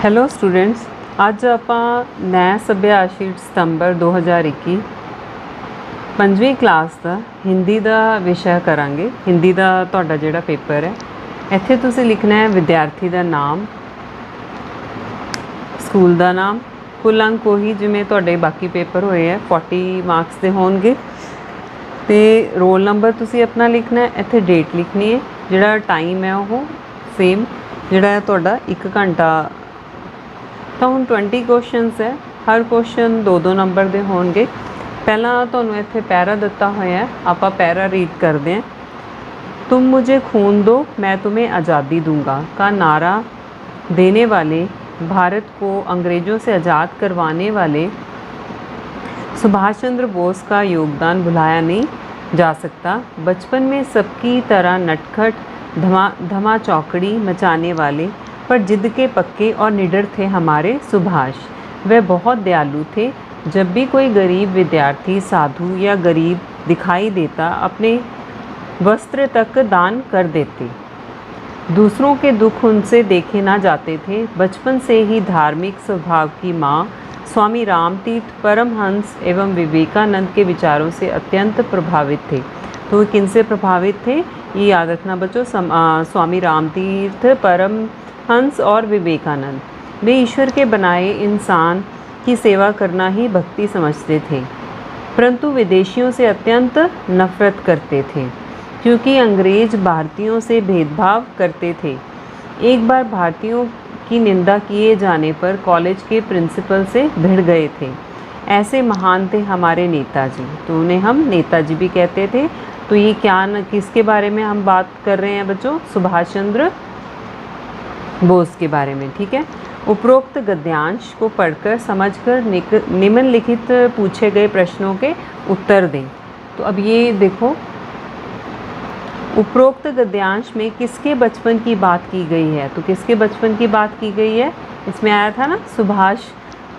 Hello students, ਅੱਜ ਆਪਾਂ ਨੈ ਸੱਭਿਆ ਸ਼ੀਟ ਸਤੰਬਰ 2021 ਪੰਜਵੀਂ ਕਲਾਸ ਦਾ ਹਿੰਦੀ ਦਾ ਵਿਸ਼ਾ ਕਰਾਂਗੇ। ਹਿੰਦੀ ਦਾ ਤੁਹਾਡਾ ਜਿਹੜਾ ਪੇਪਰ ਹੈ, ਇੱਥੇ ਤੁਸੀਂ ਲਿਖਣਾ ਹੈ ਵਿਦਿਆਰਥੀ ਦਾ ਨਾਮ, ਸਕੂਲ ਦਾ ਨਾਮ, ਕੁੱਲ ਅੰਕ ਉਹੀ ਜਿਵੇਂ ਤੁਹਾਡੇ ਬਾਕੀ ਪੇਪਰ ਹੋਏ ਹੈ 40 ਮਾਰਕਸ ਦੇ ਹੋਣਗੇ, ਤੇ ਰੋਲ ਨੰਬਰ ਤੁਸੀਂ ਆਪਣਾ ਲਿਖਣਾ ਹੈ। ਇੱਥੇ ਡੇਟ ਲਿਖਣੀ ਹੈ, ਜਿਹੜਾ ਟਾਈਮ ਹੈ ਉਹ ਸੇਮ ਜਿਹੜਾ ਹੈ ਤੁਹਾਡਾ 1 ਘੰਟਾ। ਤਾਂ ਹੁਣ 20 ਕੁਐਸਚਨਸ ਹੈ, ਹਰ ਕੁਐਸਚਨ 2-2 ਨੰਬਰ ਦੇ ਹੋਣਗੇ। ਪਹਿਲਾਂ ਤੁਹਾਨੂੰ ਇੱਥੇ ਪੈਰਾ ਦਿੱਤਾ ਹੋਇਆ ਹੈ, ਆਪਾਂ ਪੈਰਾ रीड ਕਰਦੇ हैं। तुम मुझे खून दो मैं तुम्हें आज़ादी दूंगा का नारा देने वाले, भारत को अंग्रेज़ों से आज़ाद करवाने वाले सुभाष चंद्र बोस का योगदान भुलाया नहीं जा सकता। बचपन में सबकी तरह नटखट धमा चौकड़ी मचाने वाले पर जिद के पक्के और निडर थे हमारे सुभाष। वे बहुत दयालु थे। जब भी कोई गरीब विद्यार्थी, साधु या गरीब दिखाई देता, अपने वस्त्र तक दान कर देते। दूसरों के दुख उनसे देखे ना जाते थे। बचपन से ही धार्मिक स्वभाव की माँ स्वामी रामतीर्थ परमहंस एवं विवेकानंद के विचारों से अत्यंत प्रभावित थे। तो किनसे प्रभावित थे ये याद रखना बच्चों, स्वामी रामतीर्थ, परमहंस और विवेकानंद। वे ईश्वर के बनाए इंसान की सेवा करना ही भक्ति समझते थे, परंतु विदेशियों से अत्यंत नफरत करते थे, क्योंकि अंग्रेज भारतीयों से भेदभाव करते थे। एक बार भारतीयों की निंदा किए जाने पर कॉलेज के प्रिंसिपल से भिड़ गए थे। ऐसे महान थे हमारे नेताजी, तो उन्हें हम नेताजी भी कहते थे। तो ये किसके बारे में हम बात कर रहे हैं बच्चों? सुभाष चंद्र बोस के बारे में, ठीक है। उपरोक्त गद्यांश को पढ़कर समझकर निम्नलिखित पूछे गए प्रश्नों के उत्तर दें। तो अब ये देखो, उपरोक्त गद्यांश में किसके बचपन की बात की गई है? तो किसके बचपन की बात की गई है? इसमें आया था ना सुभाष,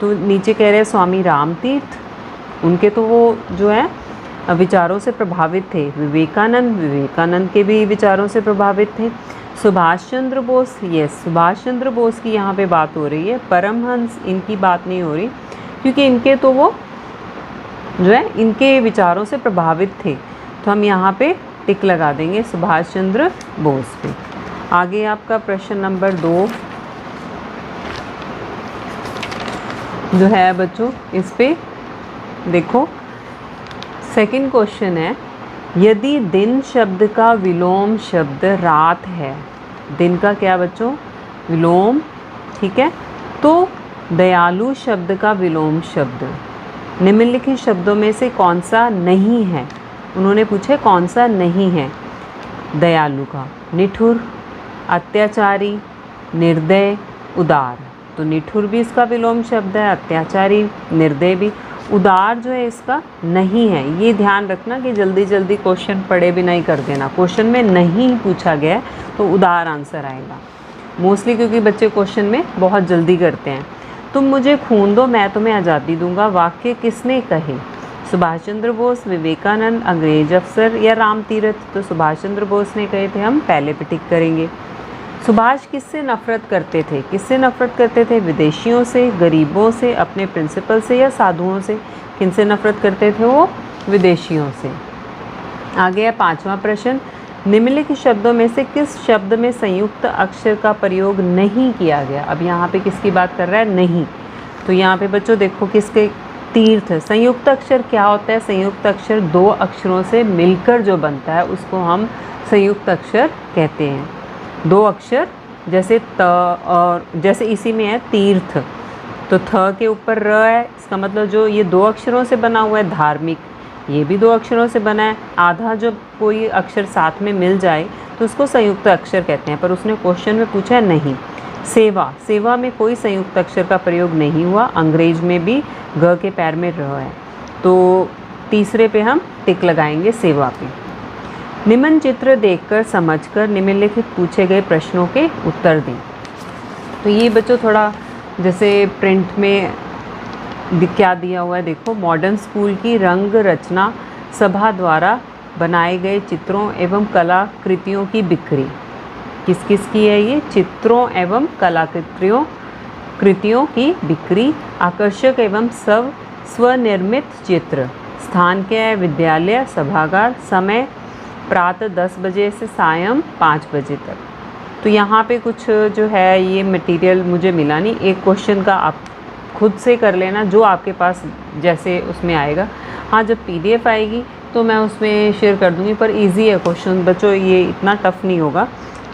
तो नीचे कह रहे हैं स्वामी रामतीर्थ, उनके तो वो जो है विचारों से प्रभावित थे। विवेकानंद के भी विचारों से प्रभावित थे। सुभाष चंद्र बोस, यस सुभाष चंद्र बोस की यहाँ पे बात हो रही है। परमहंस इनकी बात नहीं हो रही, क्योंकि इनके तो वो जो है इनके विचारों से प्रभावित थे, तो हम यहाँ पे टिक लगा देंगे सुभाष चंद्र बोस पे। आगे आपका प्रश्न नंबर 2 जो है बच्चों, इस पे देखो सेकंड क्वेश्चन है, यदि दिन शब्द का विलोम शब्द रात है, दिन का क्या बच्चों? विलोम, ठीक है। तो दयालु शब्द का विलोम शब्द निम्नलिखित शब्दों में से कौन सा नहीं है? उन्होंने पूछे कौन सा नहीं है दयालु का? निठुर, अत्याचारी, निर्दय, उदार। तो निठुर भी इसका विलोम शब्द है, अत्याचारी, निर्दय भी। उदार जो है इसका नहीं है। ये ध्यान रखना कि जल्दी जल्दी क्वेश्चन पढ़े भी नहीं कर देना। क्वेश्चन में नहीं पूछा गया है तो उदार आंसर आएगा मोस्टली, क्योंकि बच्चे क्वेश्चन में बहुत जल्दी करते हैं। तुम मुझे खून दो मैं तुम्हें आज़ादी दूंगा वाक्य किसने कहे? सुभाष चंद्र बोस, विवेकानंद, अंग्रेज अफसर या रामतीर्थ? तो सुभाष चंद्र बोस ने कहे थे, हम पहले पे टिक करेंगे। सुभाष किससे नफरत करते थे? किससे नफरत करते थे? विदेशियों से, गरीबों से, अपने प्रिंसिपल से या साधुओं से? किनसे नफरत करते थे वो? विदेशियों से। आगे है 5वां प्रश्न, निम्नलिखित शब्दों में से किस शब्द में संयुक्त अक्षर का प्रयोग नहीं किया गया? अब यहाँ पे किसकी बात कर रहा है? नहीं। तो यहाँ पे बच्चों देखो किसके? तीर्थ। संयुक्त अक्षर क्या होता है? संयुक्त अक्षर 2 अक्षरों से मिलकर जो बनता है उसको हम संयुक्त अक्षर कहते हैं। 2 अक्षर जैसे त, और जैसे इसी में है तीर्थ, तो थ के ऊपर र है, इसका मतलब जो ये 2 अक्षरों से बना हुआ है। धार्मिक, ये भी 2 अक्षरों से बना है। आधा जब कोई अक्षर साथ में मिल जाए तो उसको संयुक्त अक्षर कहते हैं, पर उसने क्वेश्चन में पूछा है नहीं। सेवा, सेवा में कोई संयुक्त अक्षर का प्रयोग नहीं हुआ। अंग्रेज में भी ग के पैर में र है, तो तीसरे पे हम टिक लगाएंगे सेवा पे। निम्न चित्र देखकर समझकर निम्नलिखित पूछे गए प्रश्नों के उत्तर दें। तो ये बच्चों थोड़ा जैसे प्रिंट में क्या दिया हुआ है देखो, मॉडर्न स्कूल की रंग रचना सभा द्वारा बनाए गए चित्रों एवं कलाकृतियों की बिक्री। किस किस की है ये? चित्रों एवं कलाकृतियों कृतियों की बिक्री, आकर्षक एवं स्वनिर्मित चित्र, स्थान क्या है, विद्यालय, सभागार, समय प्रातः 10 बजे से सायं 5 बजे तक। तो यहाँ पे कुछ जो है ये मटेरियल मुझे मिला नहीं, एक क्वेश्चन का आप खुद से कर लेना जो आपके पास जैसे उसमें आएगा। हाँ, जब PDF आएगी तो मैं उसमें शेयर कर दूँगी, पर इजी है क्वेश्चन बच्चों, ये इतना टफ नहीं होगा।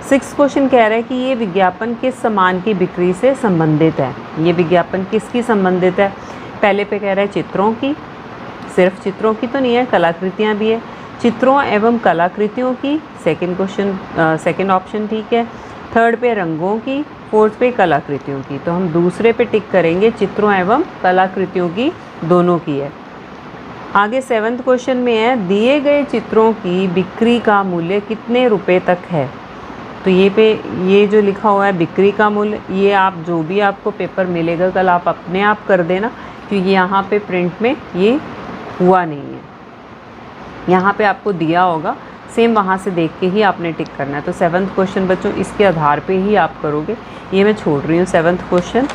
6 क्वेश्चन कह रहा है कि ये विज्ञापन किस सामान की बिक्री से संबंधित है। ये विज्ञापन किसकी संबंधित है? पहले पे कह रहा है चित्रों की, सिर्फ चित्रों की तो नहीं है, कलाकृतियाँ भी है। चित्रों एवं कलाकृतियों की, सेकंड क्वेश्चन, सेकंड ऑप्शन ठीक है। थर्ड पे रंगों की, फोर्थ पे कलाकृतियों की। तो हम दूसरे पे टिक करेंगे, चित्रों एवं कलाकृतियों की दोनों की है। आगे 7th क्वेश्चन में है, दिए गए चित्रों की बिक्री का मूल्य कितने रुपए तक है। तो ये जो लिखा हुआ है बिक्री का मूल्य, ये आप जो भी आपको पेपर मिलेगा कल आप अपने आप कर देना, क्योंकि यहाँ पे प्रिंट में ये हुआ नहीं है, यहाँ पे आपको दिया होगा, सेम वहाँ से देख के ही आपने टिक करना है। तो 7th क्वेश्चन बच्चों इसके आधार पे ही आप करोगे, ये मैं छोड़ रही हूँ 7th क्वेश्चन।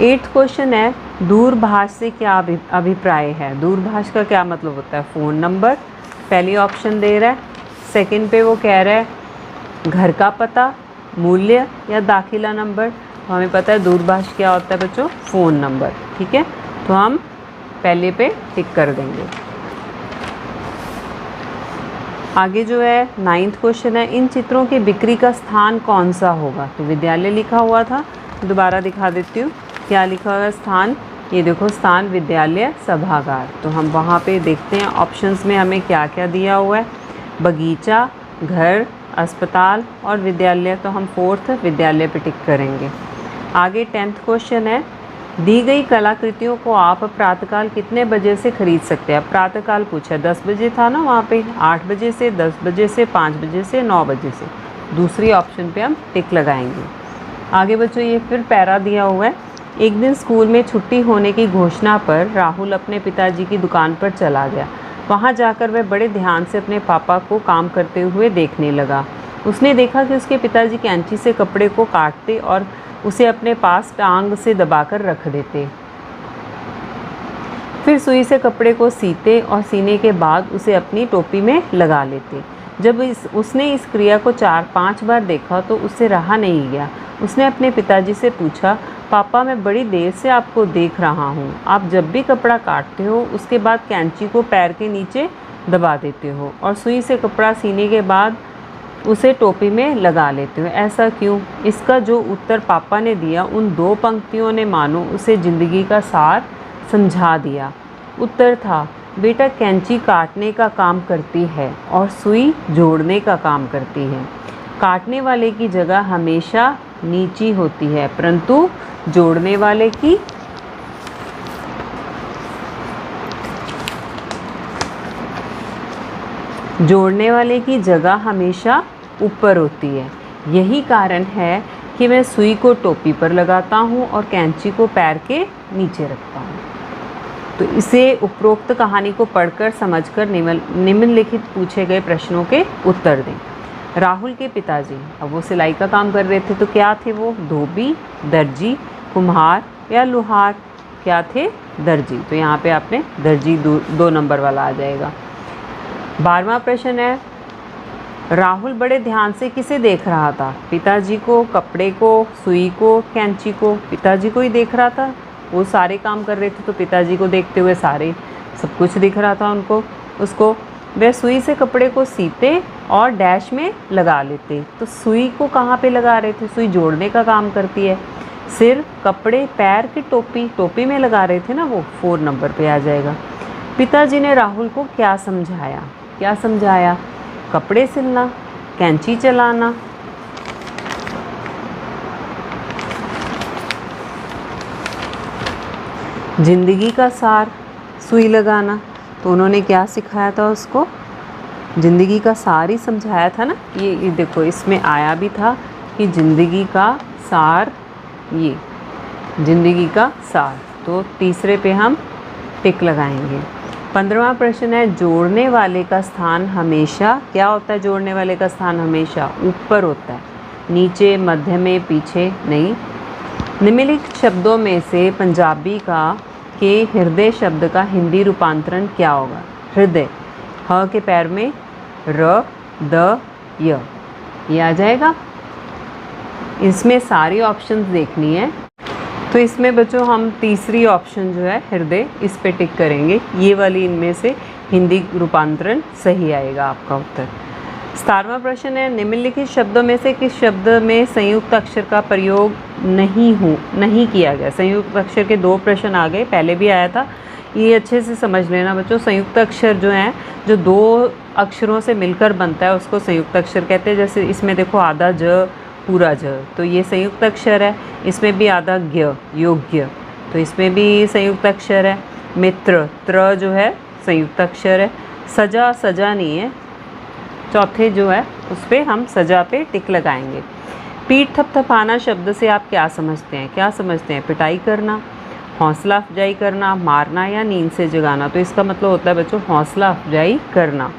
8th क्वेश्चन है, दूरभाष से क्या अभिप्राय है। दूरभाष का क्या मतलब होता है? फ़ोन नंबर, पहली ऑप्शन दे रहा है। सेकंड पे वो कह रहा है घर का पता, मूल्य या दाखिला नंबर। तो हमें पता है दूरभाष क्या होता है बच्चों, फ़ोन नंबर, ठीक है। तो हम पहले पे टिक कर देंगे। आगे जो है 9th क्वेश्चन है, इन चित्रों की बिक्री का स्थान कौन सा होगा। तो विद्यालय लिखा हुआ था, दोबारा दिखा देती हूँ क्या लिखा हुआ है स्थान। ये देखो स्थान विद्यालय सभागार। तो हम वहाँ पे देखते हैं ऑप्शंस में हमें क्या क्या दिया हुआ है, बगीचा, घर, अस्पताल और विद्यालय। तो हम 4th विद्यालय पे टिक करेंगे। आगे 10th क्वेश्चन है, दी गई कलाकृतियों को आप प्रातःकाल कितने बजे से खरीद सकते हैं। प्रातःकाल पूछा है, 10 बजे था ना वहाँ पे, 8 बजे से, 10 बजे से, 5 बजे से, 9 बजे से। दूसरी ऑप्शन पे हम टिक लगाएंगे। आगे बच्चों ये फिर पैरा दिया हुआ है, एक दिन स्कूल में छुट्टी होने की घोषणा पर राहुल अपने पिताजी की दुकान पर चला गया। वहाँ जाकर वह बड़े ध्यान से अपने पापा को काम करते हुए देखने लगा। उसने देखा कि उसके पिताजी कैंची से कपड़े को काटते और उसे अपने पास टांग से दबाकर रख देते, फिर सुई से कपड़े को सीते और सीने के बाद उसे अपनी टोपी में लगा लेते। जब उसने इस क्रिया को 4-5 बार देखा तो उससे रहा नहीं गया। उसने अपने पिताजी से पूछा, पापा मैं बड़ी देर से आपको देख रहा हूँ, आप जब भी कपड़ा काटते हो उसके बाद कैंची को पैर के नीचे दबा देते हो और सुई से कपड़ा सीने के बाद उसे टोपी में लगा लेते हो, ऐसा क्यों। इसका जो उत्तर पापा ने दिया उन 2 पंक्तियों ने मानो उसे ज़िंदगी का सार समझा दिया। उत्तर था, बेटा कैंची काटने का काम करती है और सुई जोड़ने का काम करती है। काटने वाले की जगह हमेशा नीची होती है, परंतु जोड़ने वाले की जगह हमेशा ऊपर होती है। यही कारण है कि मैं सुई को टोपी पर लगाता हूँ और कैंची को पैर के नीचे रखता हूँ। तो इसे उपरोक्त कहानी को पढ़कर समझकर निम्नलिखित पूछे गए प्रश्नों के उत्तर दें। राहुल के पिताजी, अब वो सिलाई का काम कर रहे थे, तो क्या थे वो, धोबी, दर्जी, कुम्हार या लोहार। क्या थे, दर्जी। तो यहाँ पे आपने दर्जी 2 नंबर वाला आ जाएगा। 12वां प्रश्न है, राहुल बड़े ध्यान से किसे देख रहा था। पिताजी को, कपड़े को, सुई को, कैंची को। पिताजी को ही देख रहा था, वो सारे काम कर रहे थे तो पिताजी को देखते हुए सारे सब कुछ दिख रहा था उसको। वह सुई से कपड़े को सीते और डैश में लगा लेते। तो सुई को कहाँ पे लगा रहे थे, सुई जोड़ने का काम करती है। सिर, कपड़े, पैर की टोपी में लगा रहे थे ना, वो 4 नंबर पे आ जाएगा। पिताजी ने राहुल को क्या समझाया, कपड़े सिलना, कैंची चलाना। जिंदगी का सार, सुई लगाना। तो उन्होंने क्या सिखाया था उसको, ज़िंदगी का सार ही समझाया था ना। ये देखो इसमें आया भी था कि ज़िंदगी का सार, ये ज़िंदगी का सार। तो तीसरे पे हम टिक लगाएंगे। 15वां प्रश्न है, जोड़ने वाले का स्थान हमेशा क्या होता है। जोड़ने वाले का स्थान हमेशा ऊपर होता है, नीचे, मध्य में, पीछे नहीं। निम्नलिखित शब्दों में से पंजाबी का के हृदय शब्द का हिंदी रूपांतरण क्या होगा? हृदय, ह के पैर में र, द, य, ये आ जाएगा। इसमें सारी ऑप्शंस देखनी है, तो इसमें बच्चों हम तीसरी ऑप्शन जो है हृदय, इस पे टिक करेंगे। ये वाली इनमें से हिंदी रूपांतरण सही आएगा आपका उत्तर। 17वां प्रश्न है, निम्नलिखित शब्दों में से किस शब्द में संयुक्त अक्षर का प्रयोग नहीं किया गया? संयुक्त अक्षर के 2 प्रश्न आ गए, पहले भी आया था, ये अच्छे से समझ लेना बच्चों। संयुक्त अक्षर जो है, जो 2 अक्षरों से मिलकर बनता है उसको संयुक्त अक्षर कहते हैं। जैसे इसमें देखो आधा ज पूरा ज, तो ये संयुक्त अक्षर है। इसमें भी आधा ज्ञ, योग्य, तो इसमें भी संयुक्त अक्षर है। मित्र, त्र जो है संयुक्त अक्षर है। सजा, सजा नहीं है, चौथे जो है उस पर हम सजा पे टिक लगाएंगे। पीठ थपथपाना शब्द से आप क्या समझते हैं? क्या समझते हैं? पिटाई करना, हौसला अफजाई करना, मारना या नींद से जगाना? तो इसका मतलब होता है बच्चों हौसला अफजाई करना।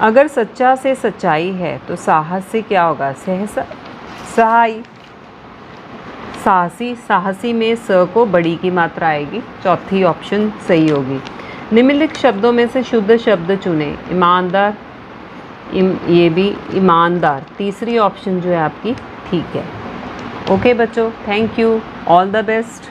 अगर सच्चा से सच्चाई है तो साहस से क्या होगा? सहाई, साहसी, साहसी में स को बड़ी की मात्रा आएगी, चौथी ऑप्शन सही होगी। निम्नलिखित शब्दों में से शुद्ध शब्द चुने। ईमानदार, ये भी ईमानदार, तीसरी ऑप्शन जो है आपकी ठीक है। ओके बच्चों, thank you, all the best.